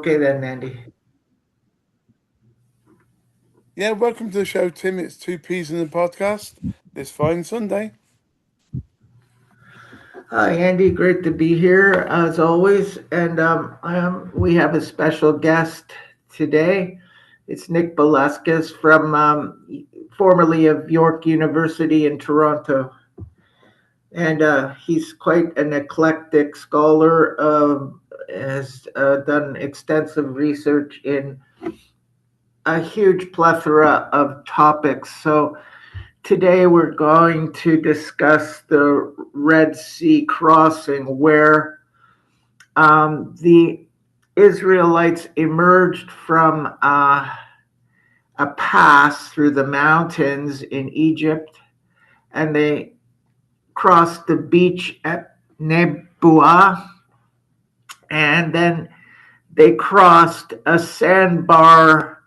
Okay then, Andy. Yeah, welcome to the show, Tim. It's Two Peas in the Podcast this fine Sunday. Hi, Andy. Great to be here as always. And we have a special guest today. It's Nick Balaskas from formerly of York University in Toronto. And he's quite an eclectic scholar, has done extensive research in a huge plethora of topics. So today we're going to discuss the Red Sea crossing, where the Israelites emerged from a pass through the mountains in Egypt, and they crossed the beach at Nebuah, and then they crossed a sandbar,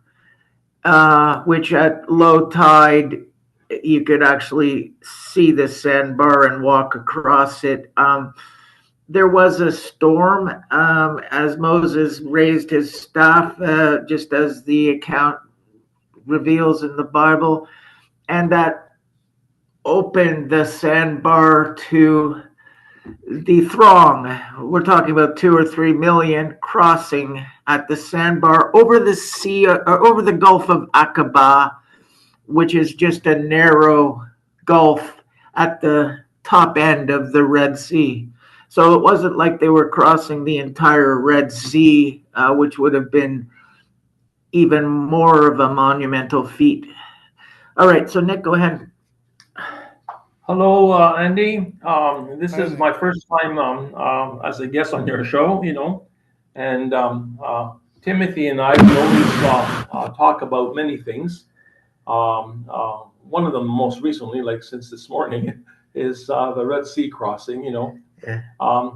which at low tide you could actually see the sandbar and walk across it. There was a storm as Moses raised his staff, just as the account reveals in the Bible, and that opened the sandbar to the throng. We're talking about 2 or 3 million crossing at the sandbar over the sea, or over the Gulf of Aqaba, which is just a narrow gulf at the top end of the Red Sea. So it wasn't like they were crossing the entire Red Sea, which would have been even more of a monumental feat. All right, so Nick, go ahead. Hello, Andy. This is my first time as a guest on your show, and Timothy and I we always talk about many things. One of them, most recently, like since this morning, is the Red Sea crossing. Yeah. My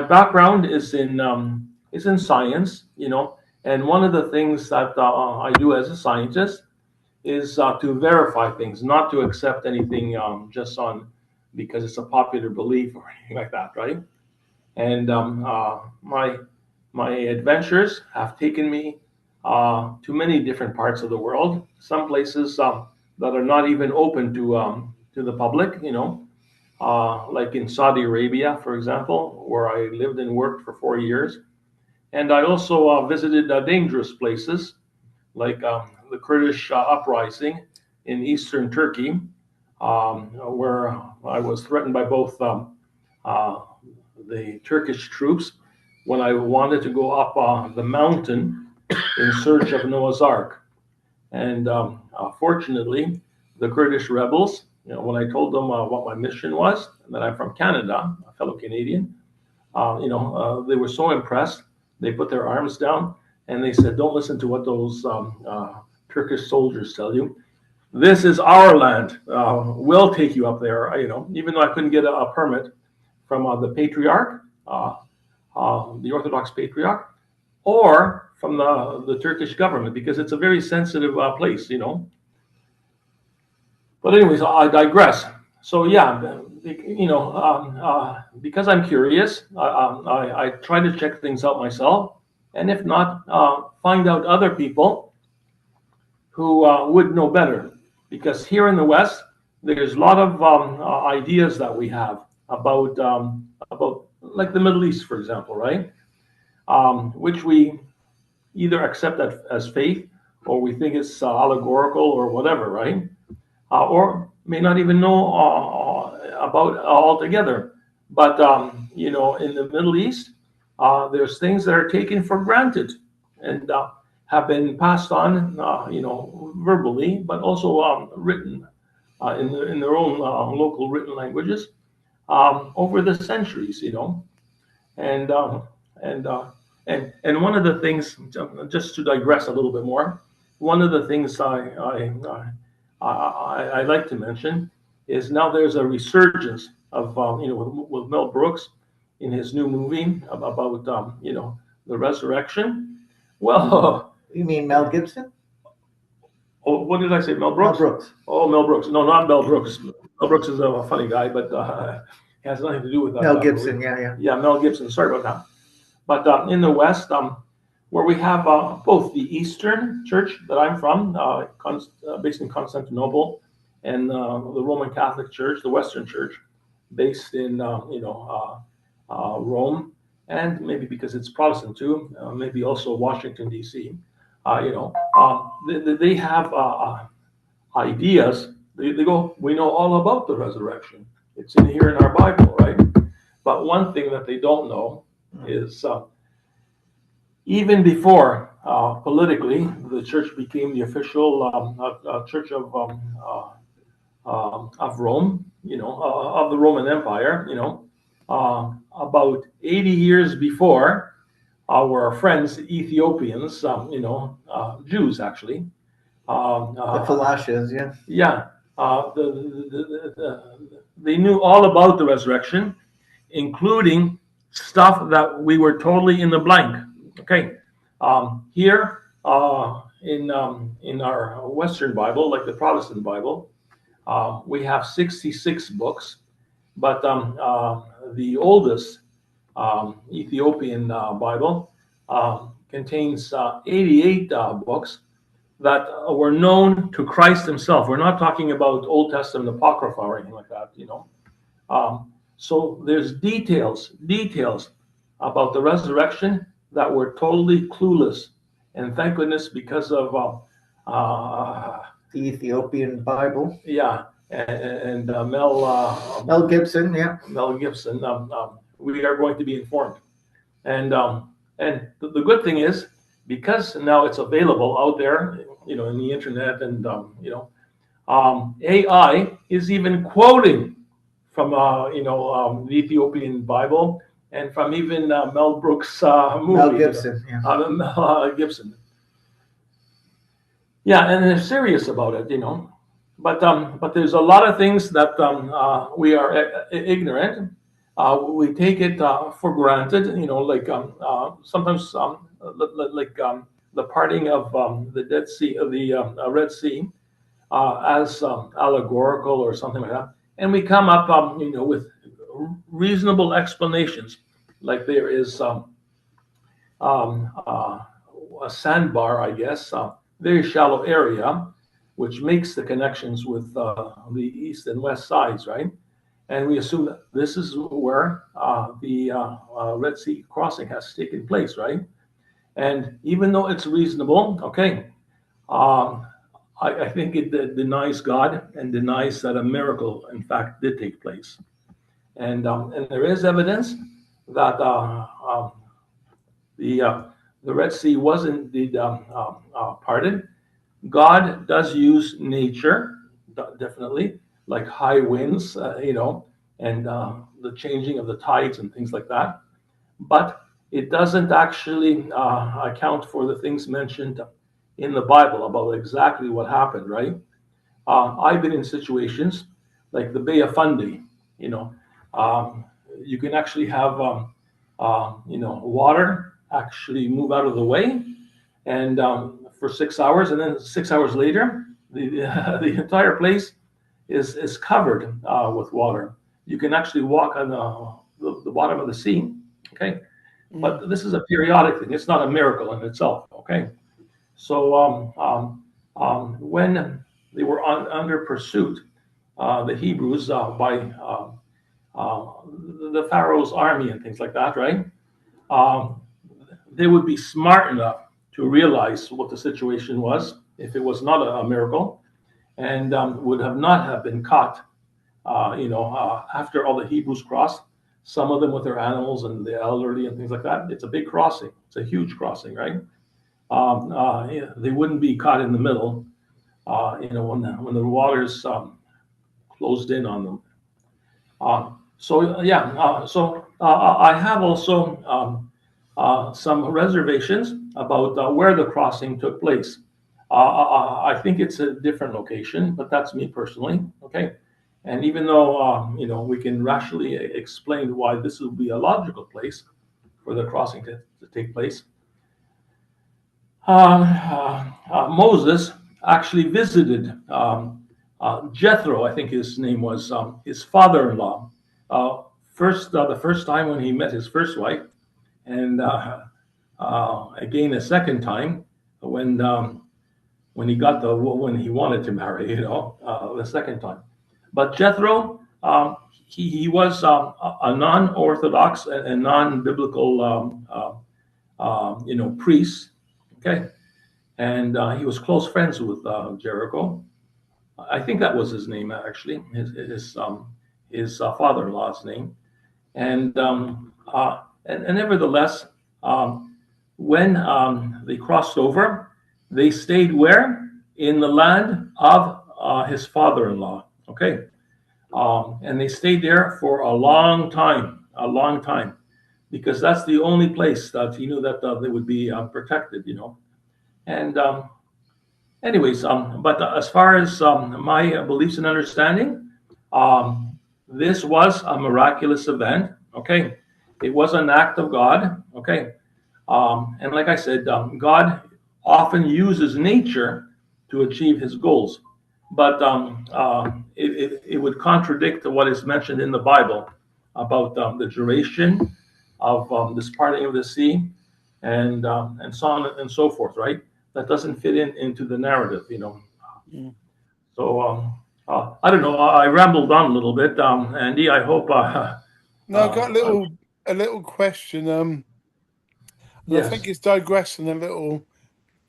background is in science, and one of the things that I do as a scientist is to verify things, not to accept anything just on because it's a popular belief or anything like that, right? And my adventures have taken me to many different parts of the world. Some places that are not even open to the public, like in Saudi Arabia, for example, where I lived and worked for 4 years. And I also visited dangerous places like the Kurdish uprising in eastern Turkey, where I was threatened by both uh, the Turkish troops when I wanted to go up the mountain in search of Noah's Ark. And fortunately, the Kurdish rebels, when I told them what my mission was, and that I'm from Canada, a fellow Canadian, they were so impressed. They put their arms down and they said, "Don't listen to what those Turkish soldiers tell you. This is our land. We'll take you up there." Even though I couldn't get a permit from the patriarch, the Orthodox patriarch, or from the Turkish government, because it's a very sensitive place. But anyways, I digress. So yeah, because I'm curious, I try to check things out myself, and if not, find out other people who would know better. Because here in the West, there's a lot of ideas that we have about like the Middle East, for example, right? Which we either accept as faith, or we think it's allegorical or whatever, right? Or may not even know about altogether. But in the Middle East, there's things that are taken for granted and have been passed on, verbally, but also written in their own local written languages over the centuries. And and and one of the things, just to digress a little bit more, one of the things I like to mention is now there's a resurgence of with Mel Brooks in his new movie about the resurrection. Well, You mean Mel Gibson? oh, what did I say? Mel Mel Brooks? Brooks. Oh, Mel Brooks. No, not Mel Brooks. Mel Brooks is a funny guy, but it has nothing to do with that. Mel Gibson, yeah. Yeah, Mel Gibson. Sorry about that. But in the West, where we have both the Eastern Church that I'm from, based in Constantinople, and the Roman Catholic Church, the Western Church, based in Rome, and maybe because it's Protestant too, maybe also Washington D.C. They have ideas. They go, we know all about the resurrection. It's in here in our Bible, right? But one thing that they don't know is even before politically the church became the official church of Rome, of the Roman Empire, about 80 years before, our friends, the Ethiopians, Jews actually. The Falashas, yeah. Yeah, they knew all about the resurrection, including stuff that we were totally in the blank. Okay, here in our Western Bible, like the Protestant Bible, we have 66 books, but the oldest Ethiopian Bible contains 88 books that were known to Christ himself. We're not talking about Old Testament Apocrypha or anything like that, So there's details about the resurrection that were totally clueless. And thank goodness, because of the Ethiopian Bible. Yeah, and Mel Gibson, yeah. Mel Gibson, we are going to be informed. And the good thing is, because now it's available out there, in the internet, and AI is even quoting from the Ethiopian Bible and from even Mel Brooks' movie. Mel Gibson, Mel Gibson. Yeah, and they're serious about it, But there's a lot of things that we are ignorant. We take it for granted, like sometimes like the parting of the Dead Sea, of the Red Sea, as allegorical or something like that, and we come up, with reasonable explanations, like there is a sandbar, I guess, very shallow area, which makes the connections with the east and west sides, right? And we assume that this is where the Red Sea crossing has taken place, right? And even though it's reasonable, okay, I think it denies God and denies that a miracle, in fact, did take place. And there is evidence that the Red Sea was indeed parted. God does use nature, definitely, like high winds, and the changing of the tides and things like that. But it doesn't actually account for the things mentioned in the Bible about exactly what happened, right? I've been in situations like the Bay of Fundy, you can actually have, water actually move out of the way, and for 6 hours, and then 6 hours later, the entire place is covered with water. You can actually walk on the bottom of the sea, okay? But this is a periodic thing. It's not a miracle in itself, okay? So when they were under pursuit, the Hebrews by the Pharaoh's army and things like that, right? They would be smart enough to realize what the situation was if it was not a miracle, and would not have been caught. After all the Hebrews crossed, some of them with their animals and the elderly and things like that. It's a big crossing. It's a huge crossing, right? They wouldn't be caught in the middle, when the waters closed in on them. So I have also some reservations about where the crossing took place. I think it's a different location, but that's me personally. Okay, and even though we can rationally explain why this would be a logical place for the crossing to take place, Moses actually visited Jethro, I think his name was, his father-in-law, the first time when he met his first wife, and again a second time when he got the woman he wanted to marry, the second time. But Jethro, he was a non-orthodox and non-biblical priest. Okay, and he was close friends with Jericho. I think that was his name actually, his father-in-law's name, and nevertheless, when they crossed over, they stayed where? In the land of his father-in-law. Okay, and they stayed there for a long time, because that's the only place that he knew that they would be protected. And anyways, but as far as my beliefs and understanding, this was a miraculous event. Okay, it was an act of God. Okay, and like I said, God often uses nature to achieve His goals, but it would contradict what is mentioned in the Bible about the duration of this parting of the sea, and so on and so forth. Right? That doesn't fit into the narrative. Mm. So I don't know. I rambled on a little bit, Andy. I hope. No, I've got a little question. And I Yes. think it's digressing a little,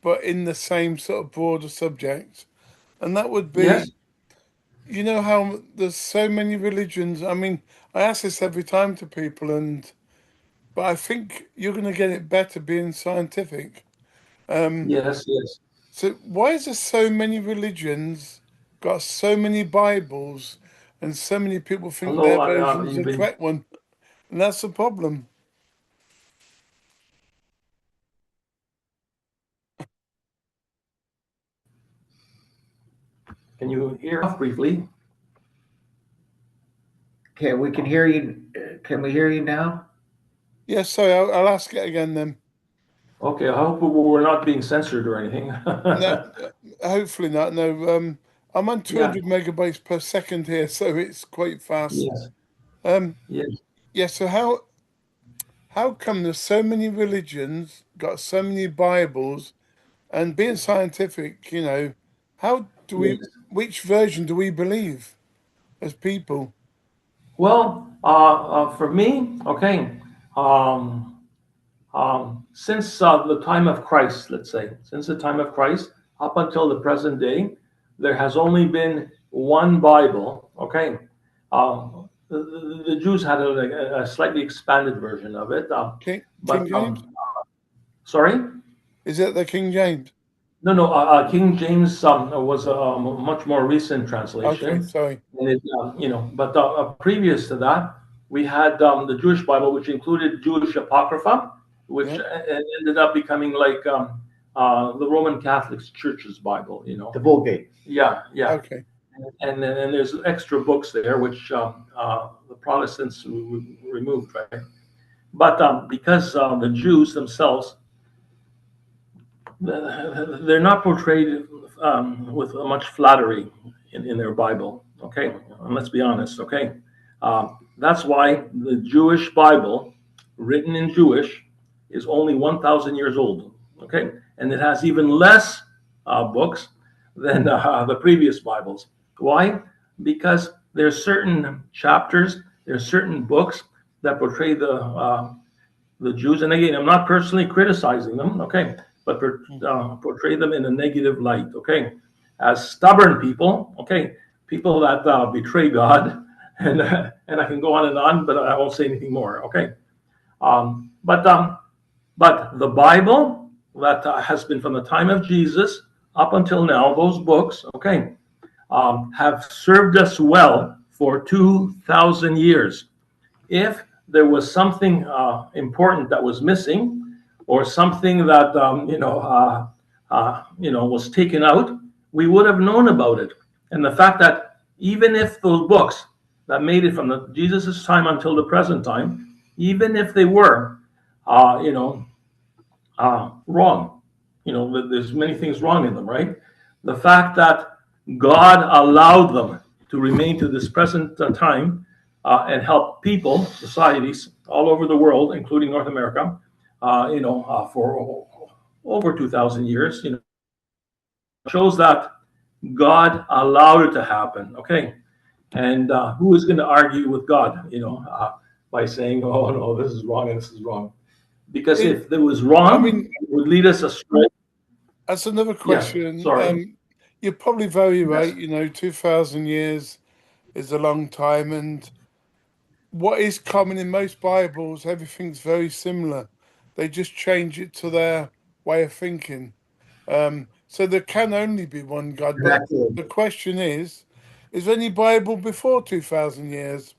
but in the same sort of broader subject. And that would be, Yes. you know how there's so many religions. I mean, I ask this every time to people, but I think you're going to get it better being scientific. Yes. Yes. So why is there so many religions, got so many Bibles, and so many people think their Hello. version's You've the been. correct one? And that's the problem. Can you hear us briefly? Okay, we can hear you. Can we hear you now? Yes, sorry, I'll ask it again then. Okay. I hope we're not being censored or anything. No, hopefully not. No, I'm on Yeah. 200 megabytes per second here, so it's quite fast. Yes. Um, Yes. yeah. So how come there's so many religions, got so many Bibles, and being scientific, how do Yes. which version do we believe as people? Well, for me, okay. Um, since the time of Christ, let's say, since the time of Christ up until the present day, there has only been one Bible. Okay, the Jews had a slightly expanded version of it, but King James? sorry, Is it the King James? no. King James was a much more recent Okay, translation, sorry. and but previous to that, we had the Jewish Bible, which included Jewish apocrypha, which Yeah. ended up becoming like the Roman Catholic Church's Bible. The Vulgate. Yeah. Okay. And then there's extra books there, which the Protestants removed, right? But because the Jews themselves, they're not portrayed with much flattery in their Bible. Okay, and let's be honest. Okay, that's why the Jewish Bible, written in Jewish, is only 1,000 years old. Okay, and it has even less books than the previous Bibles. Why? Because there's certain chapters, there's certain books that portray the Jews, and again, I'm not personally criticizing them, okay, but portray them in a negative light, okay, as stubborn people, okay, people that betray God, and I can go on, but I won't say anything more, okay. But the Bible that has been from the time of Jesus up until now, those books, okay, have served us well for 2,000 years. If there was something important that was missing, or something that was taken out, we would have known about it. And the fact that even if those books that made it from Jesus's time until the present time, even if they were, wrong, there's many things wrong in them, right? The fact that God allowed them to remain to this present time and help people, societies all over the world, including North America, for over 2,000 years, shows that God allowed it to happen. Okay. And who is going to argue with God, by saying, oh, no, this is wrong and this is wrong? Because if it was I wrong, mean, it would lead us astray. that's another Yes, question. sorry. You're probably very Yes. right. 2,000 years is a long time, and what is common in most Bibles, everything's very similar. They just change it to their way of thinking. So there can only be one God. But Exactly. the question is there any Bible before 2,000 years?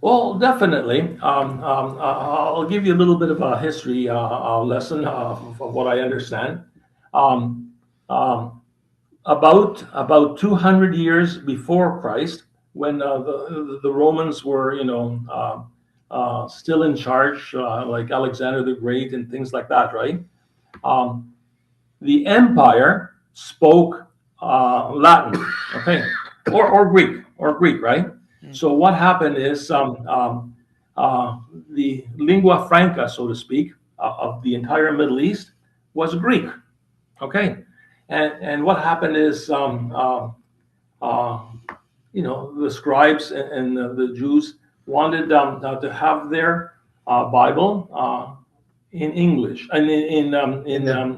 Well, definitely. I'll give you a little bit of a history lesson of what I understand. Um, um, about 200 years before Christ, when the Romans were, still in charge, like Alexander the Great and things like that, right? Um, the empire spoke Latin, okay, or Greek, right? Mm. So what happened is the lingua franca, so to speak, of the entire Middle East was Greek, okay, and what happened is uh, the scribes and the Jews wanted to have their Bible in English and in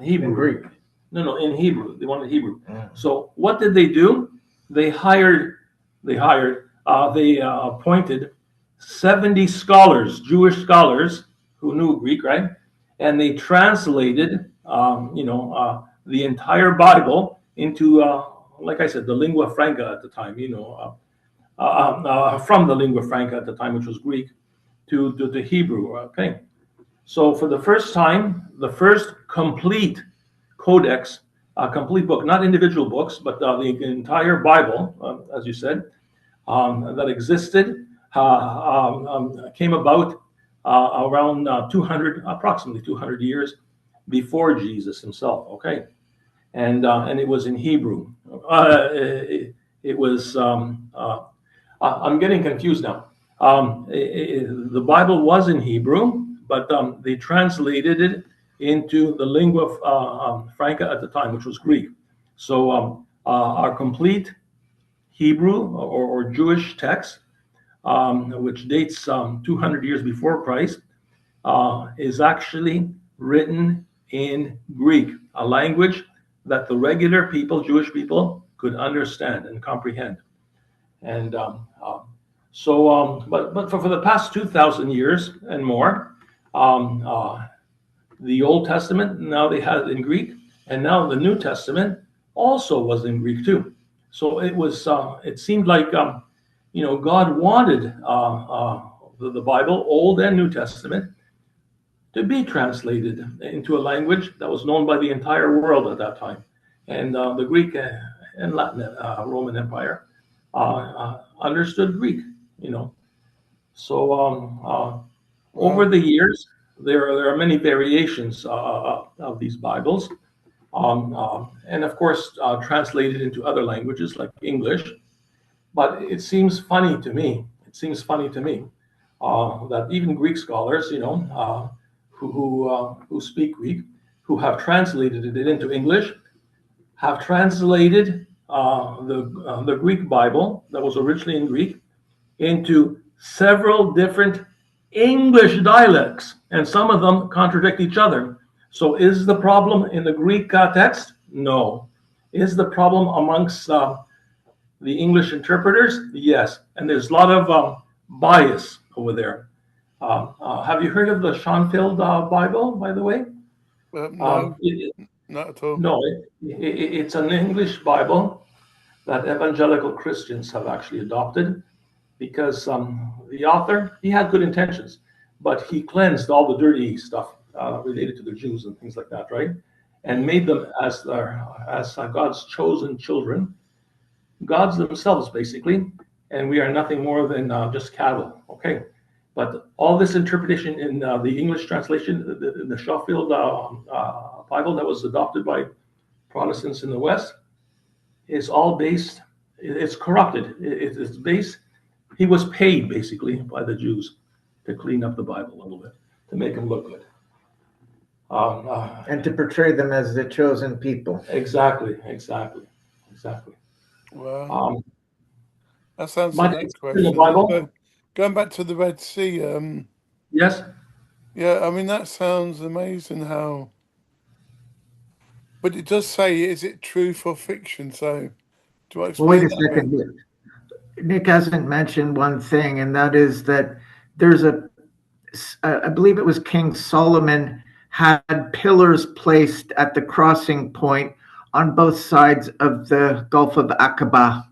Hebrew. In Greek. No, in Hebrew. They wanted Hebrew. Yeah. So what did they do? They hired. They appointed 70 scholars, Jewish scholars who knew Greek, right? And they translated, the entire Bible into, like I said, the lingua franca at the time. From the lingua franca at the time, which was Greek, to Hebrew. Okay. So for the first time, the first complete codex, a complete book, not individual books, but the entire Bible, as you said, that existed, came about around approximately 200 years before Jesus himself. Okay, and it was in Hebrew. It was. I'm getting confused now. The Bible was in Hebrew, but they translated it into the lingua franca at the time, which was Greek. So our complete Hebrew or Jewish text, which dates 200 years before Christ, is actually written in Greek, a language that the regular people, Jewish people, could understand and comprehend. And but for the past 2,000 years and more, the Old Testament, now they had it in Greek, and now the New Testament also was in Greek too. So it seemed like, God wanted the Bible, Old and New Testament, to be translated into a language that was known by the entire world at that time. And the Greek and Latin Roman Empire understood Greek, you know. So over Wow. the years, there are many variations of these Bibles, and of course translated into other languages like English. But it seems funny to me. It seems funny to me that even Greek scholars, who speak Greek, who have translated it into English, have translated the Greek Bible that was originally in Greek into several different English dialects, and some of them contradict each other. So, is the problem in the Greek text? No. Is the problem amongst the English interpreters? Yes. And there's a lot of bias over there. Have you heard of the Schoenfield Bible, by the way? No, It, not at all. no, it's an English Bible that evangelical Christians have actually adopted because the author, he had good intentions, but he cleansed all the dirty stuff related to the Jews and things like that, right? And made them as God's chosen children, gods themselves, basically, and we are nothing more than just cattle, okay? But all this interpretation in the English translation, the Schoenfield Bible that was adopted by Protestants in the West, is all based, it's corrupted. It's based, he was paid basically by the Jews to clean up the Bible a little bit, to make them look good. And to portray them as the chosen people. Exactly. Well, that sounds But the next it's in the question. Bible. So, going back to the Red Sea, Yes. yeah, I mean that sounds amazing. How, but it does say, is it truth or fiction? So, do I Well, wait explain a that bit? second. Nick hasn't mentioned one thing, and that is that there's I believe it was King Solomon had pillars placed at the crossing point on both sides of the Gulf of Aqaba.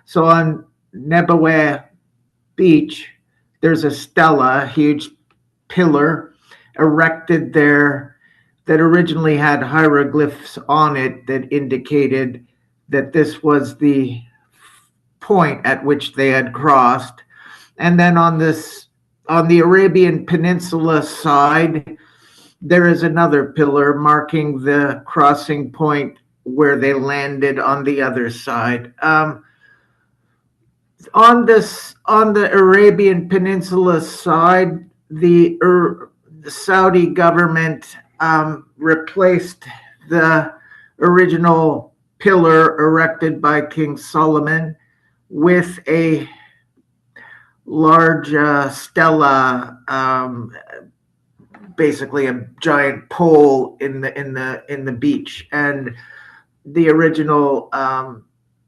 So on Nebawe Beach, there's a stela, a huge pillar erected there that originally had hieroglyphs on it that indicated that this was the point at which they had crossed. And then on the Arabian Peninsula side, there is another pillar marking the crossing point where they landed on the other side. On the Arabian Peninsula side, the Saudi government replaced the original pillar erected by King Solomon with a large stela, basically a giant pole in the beach, and the original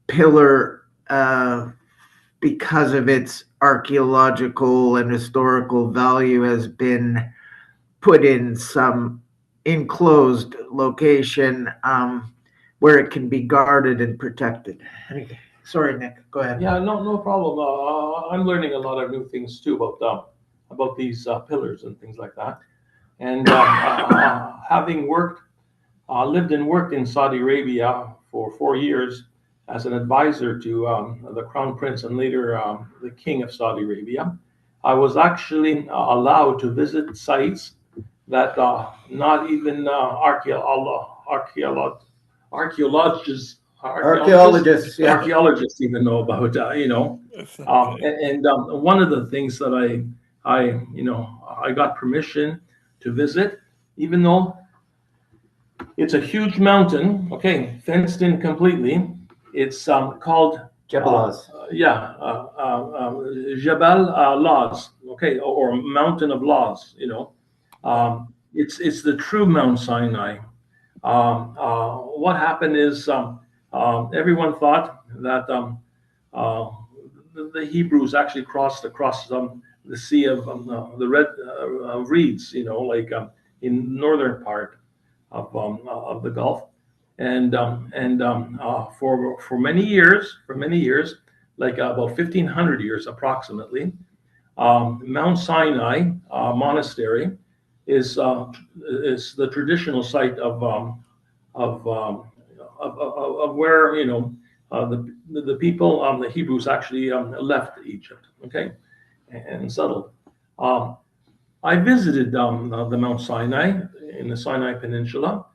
pillar, because of its archaeological and historical value, has been put in some enclosed location where it can be guarded and protected. Sorry, Nick. Go ahead. Yeah, no problem. I'm learning a lot of new things too about these pillars and things like that. And having lived and worked in Saudi Arabia for 4 years as an advisor to the Crown Prince and later the King of Saudi Arabia, I was actually allowed to visit sites that not even archaeologists Yeah. archaeologists even know about. That's okay. And one of the things that I got permission to visit, even though it's a huge mountain, okay, fenced in completely. It's called Jeb el Lawz. Jebel Lawz, okay, or Mountain of Laws. It's the true Mount Sinai. What happened is everyone thought that the Hebrews actually crossed across the Sea of the Red Reeds, like in northern part of the Gulf, and for many years, like about 1,500 years approximately, Mount Sinai Monastery is the traditional site of where the people, the Hebrews actually left Egypt, okay, and settled. I visited the Mount Sinai in the Sinai Peninsula,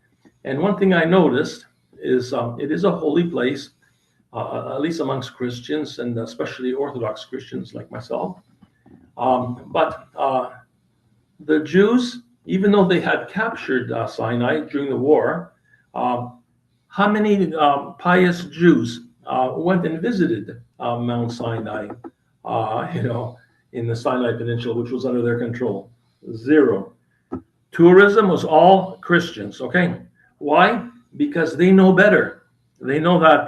and one thing I noticed is it is a holy place, at least amongst Christians, and especially Orthodox Christians like myself. But the Jews, even though they had captured Sinai during the war, how many pious Jews went and visited Mount Sinai, in the Sinai Peninsula, which was under their control? Zero. Tourism was all Christians, okay? Why? Because they know better. They know that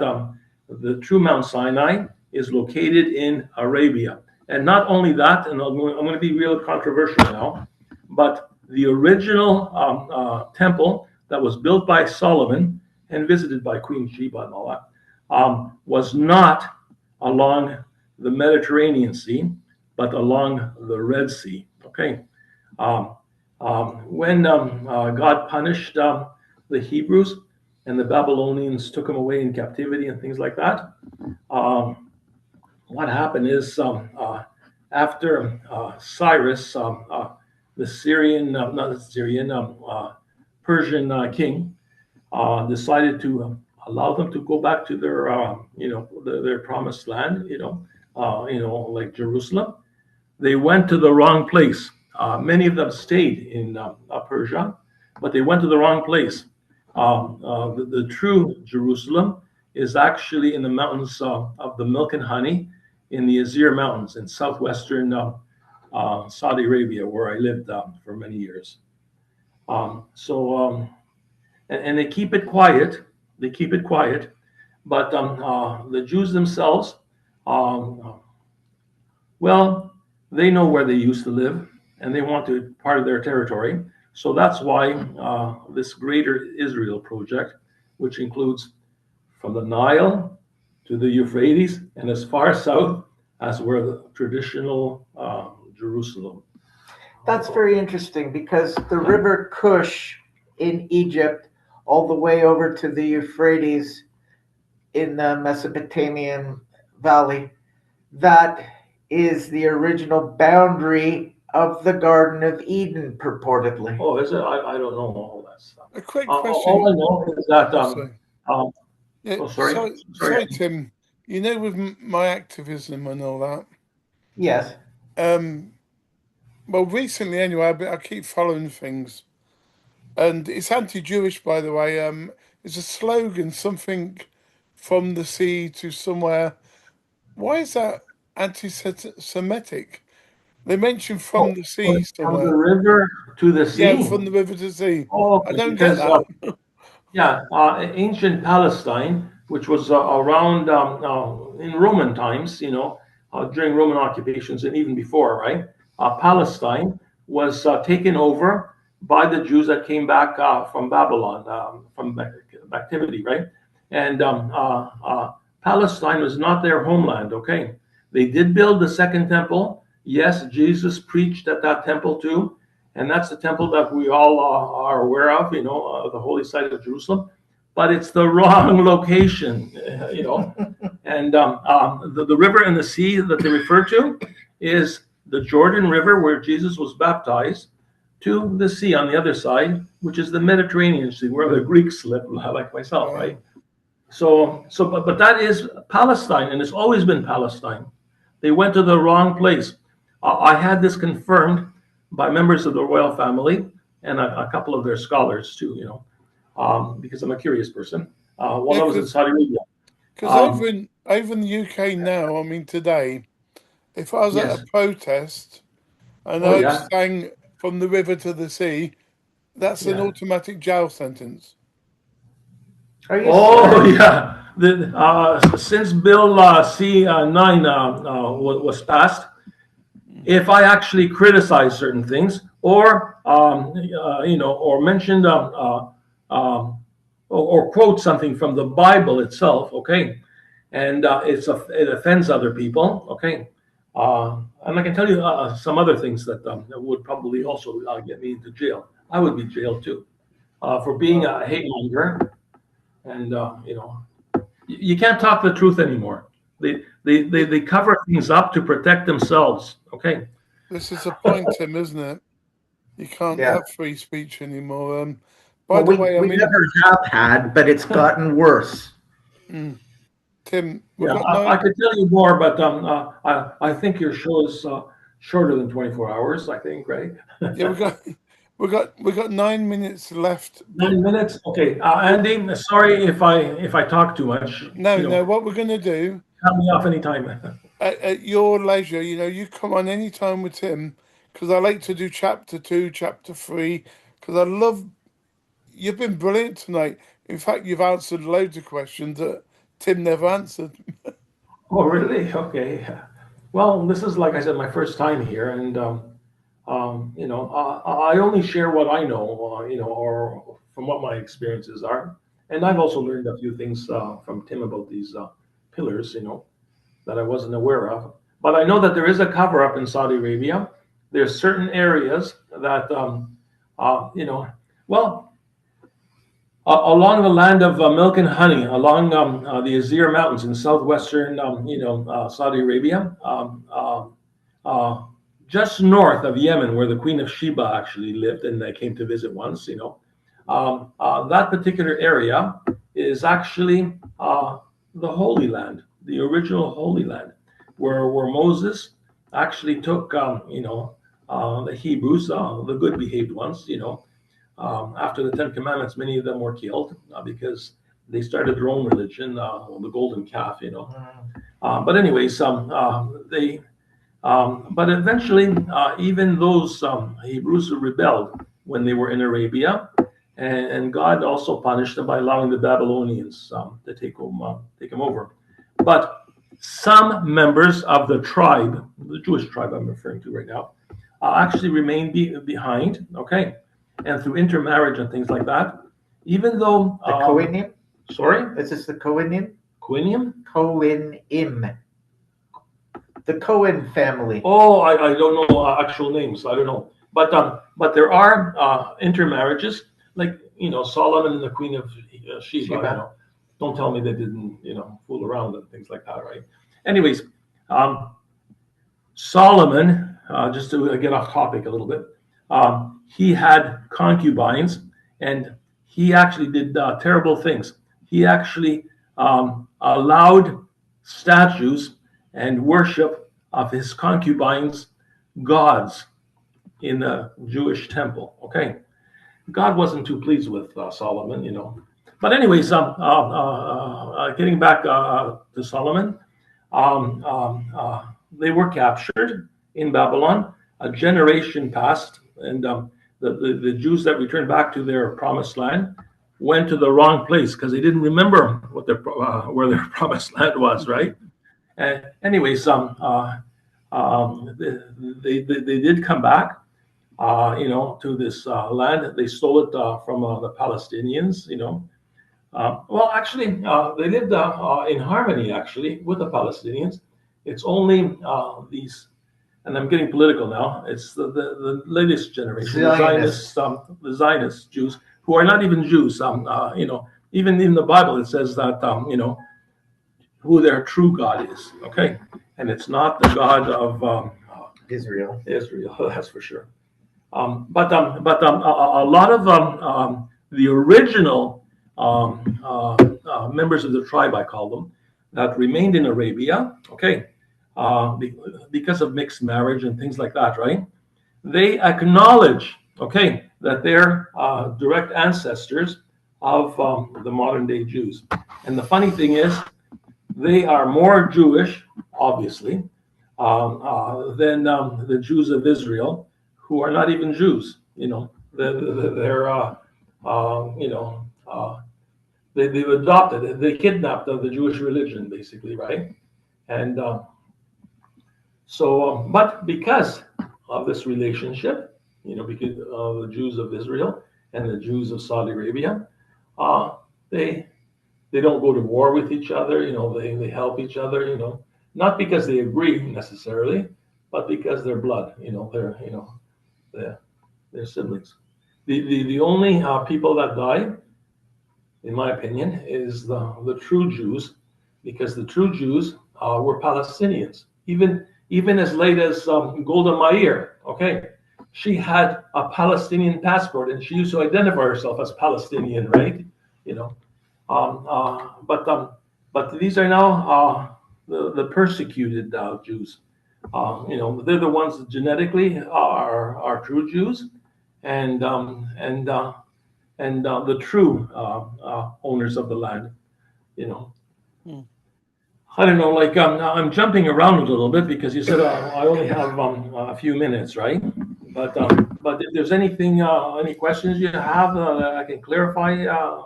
the true Mount Sinai is located in Arabia. And not only that, and I'm going to be real controversial now, but the original temple that was built by Solomon and visited by Queen Sheba and all that was not along the Mediterranean Sea, but along the Red Sea, okay? When God punished the Hebrews and the Babylonians took them away in captivity and things like that, what happened is after Cyrus, the Syrian, not the Syrian, Persian king, decided to allow them to go back to their promised land, like Jerusalem. They went to the wrong place. Many of them stayed in Persia, but they went to the wrong place. The true Jerusalem is actually in the mountains of the milk and honey in the Azir Mountains in southwestern Saudi Arabia, where I lived for many years. And they keep it quiet. They keep it quiet, but the Jews themselves, well, they know where they used to live, and they want to part of their territory. So that's why this Greater Israel project, which includes from the Nile to the Euphrates and as far south as where the traditional Jerusalem. That's very interesting because the river Kush in Egypt, all the way over to the Euphrates in the Mesopotamian Valley, that is the original boundary of the Garden of Eden, purportedly. Oh, is it? I don't know all that stuff. A quick question. All I know is that. Sorry, Tim. You know, with my activism and all that. Yes. Well, recently, anyway, I keep following things, and it's anti-Jewish, by the way. It's a slogan, something from the sea to somewhere. Why is that anti-Semitic? They mention from the sea somewhere. From the river to the sea? Yeah, from the river to the sea. Oh, I don't get that. Ancient Palestine, which was around in Roman times, during Roman occupations and even before, right? Palestine was taken over by the Jews that came back from Babylon, from captivity, right? And Palestine was not their homeland, okay? They did build the second temple. Yes, Jesus preached at that temple too. And that's the temple that we all are aware of, the holy site of Jerusalem. But it's the wrong location, And the river and the sea that they refer to is the Jordan River, where Jesus was baptized, to the sea on the other side, which is the Mediterranean Sea, where the Greeks live, like myself, right? But that is Palestine, and it's always been Palestine. They went to the wrong place. I had this confirmed by members of the royal family and a couple of their scholars too, because I'm a curious person. One of us in Saudi Arabia. Because over in the UK now, I mean today, if I was at a protest and I was saying from the river to the sea, that's an automatic jail sentence. Since Bill C-9 was passed, if I actually criticize certain things or or mentioned or quote something from the Bible itself, okay, and it offends other people, okay, and I can tell you some other things that would probably also get me into jail. I would be jailed too for being a hate monger, and you can't talk the truth anymore. They cover things up to protect themselves. Okay. This is a point, Tim, isn't it? You can't have free speech anymore. By the way, we never have had, but it's gotten worse. Tim, I could tell you more, but I think your show is shorter than 24 hours. I think, right? Yeah, we got 9 minutes left. 9 minutes, okay. Andy, sorry if I talk too much. No. What we're gonna do? Cut me off anytime. At your leisure, you come on anytime with Tim, because I like to do chapter 2, chapter 3, because I love. You've been brilliant tonight. In fact, you've answered loads of questions that Tim never answered. Oh, really? Okay. Well, this is, like I said, my first time here, and I only share what I know, or from what my experiences are, and I've also learned a few things from Tim about these pillars, that I wasn't aware of. But I know that there is a cover-up in Saudi Arabia. There's certain areas that, along the land of milk and honey, along the Azir Mountains in southwestern, Saudi Arabia, just north of Yemen, where the Queen of Sheba actually lived and they came to visit once, that particular area is actually the Holy Land, the original Holy Land, where Moses actually took, the Hebrews, the good behaved ones, after the Ten Commandments, many of them were killed because they started their own religion, the golden calf, but anyways, but eventually, even those Hebrews who rebelled when they were in Arabia, and God also punished them by allowing the Babylonians to take them over. But some members of the tribe, the Jewish tribe I'm referring to right now, actually remained behind, okay? And through intermarriage and things like that, even though... The Kohanim? Sorry? Is this the Kohanim? Kohanim? Kohanim. The Cohen family. Oh, I don't know actual names. I don't know. But there are intermarriages, like, Solomon and the Queen of Sheba. Don't tell me they didn't, fool around and things like that, right? Anyways, Solomon, just to get off topic a little bit, he had concubines, and he actually did terrible things. He actually allowed statues and worship of his concubines' gods in the Jewish temple. Okay, God wasn't too pleased with Solomon, But anyways, getting back to Solomon, they were captured in Babylon. A generation passed, and the Jews that returned back to their promised land went to the wrong place because they didn't remember what where their promised land was, right? And anyways, they did come back, to this land. They stole it from the Palestinians, Well, actually, they lived in harmony, actually, with the Palestinians. It's only these, and I'm getting political now, it's the latest generation, the Zionist Jews, who are not even Jews. Even in the Bible, it says that, who their true God is, okay? And it's not the God of Israel. Israel, that's for sure. But a lot of the original members of the tribe, I call them, that remained in Arabia, okay, because of mixed marriage and things like that, right? They acknowledge, okay, that they're direct ancestors of the modern day Jews. And the funny thing is, they are more Jewish, obviously, than the Jews of Israel, who are not even Jews. They've adopted, they kidnapped the Jewish religion, basically, right? And but because of this relationship, because of the Jews of Israel and the Jews of Saudi Arabia, they don't go to war with each other, they help each other, not because they agree necessarily, but because they're blood, they're siblings. The only people that die, in my opinion, is the true Jews, because the true Jews were Palestinians. Even as late as Golda Meir, okay, she had a Palestinian passport, and she used to identify herself as Palestinian, right? But these are now the persecuted Jews. They're the ones that genetically are true Jews, and the true owners of the land. I don't know. Like I'm jumping around a little bit because you said I only have a few minutes, right? But if there's anything, any questions you have, that I can clarify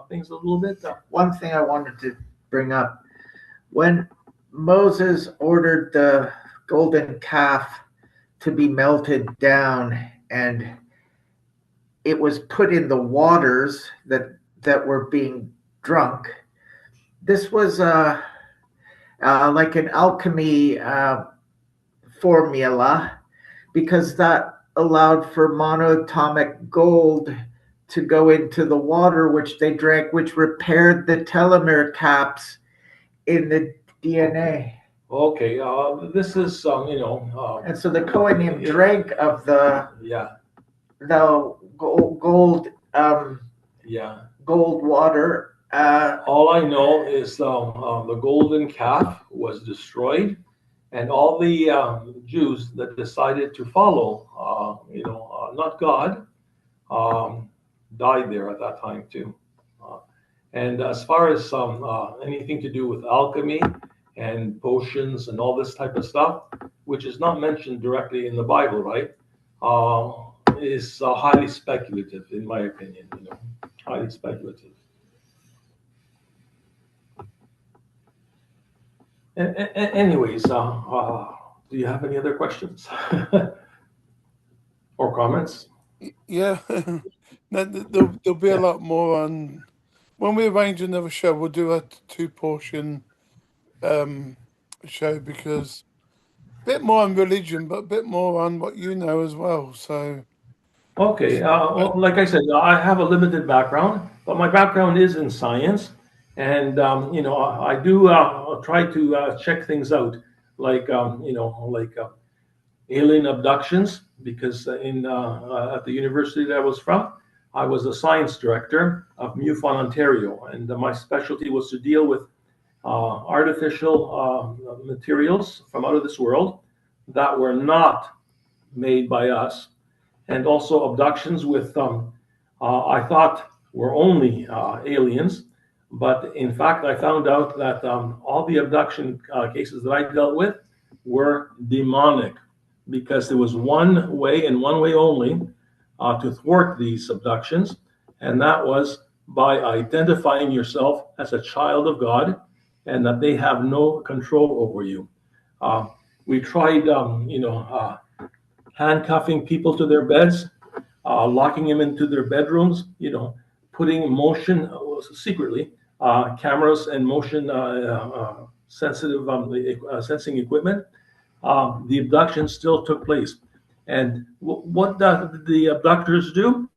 things a little bit. One thing I wanted to bring up: when Moses ordered the golden calf to be melted down, and it was put in the waters that were being drunk, this was like an alchemy formula, because that allowed for monatomic gold to go into the water, which they drank, which repaired the telomere caps in the DNA. Okay, this is and so the Kohanim drank of the gold gold water. All I know is the golden calf was destroyed, And all the Jews that decided to follow, not God, died there at that time too. And as far as anything to do with alchemy and potions and all this type of stuff, which is not mentioned directly in the Bible, right, is highly speculative, in my opinion. Highly speculative. Anyways, do you have any other questions or comments? Yeah, no, there'll be a lot more on when we arrange another show. We'll do a 2-portion show, because a bit more on religion, but a bit more on what you know as well. So Okay, well, like I said, I have a limited background, but my background is in science, and I do try to check things out, like alien abductions, because at the university that I was from, I was a science director of MUFON Ontario, and my specialty was to deal with artificial materials from out of this world that were not made by us, and also abductions with I thought were only aliens, but in fact I found out that all the abduction cases that I dealt with were demonic, because there was one way and one way only to thwart these abductions, and that was by identifying yourself as a child of God and that they have no control over you. We tried, handcuffing people to their beds, locking them into their bedrooms, putting motion secretly cameras and motion sensitive sensing equipment. The abduction still took place. And what the abductors do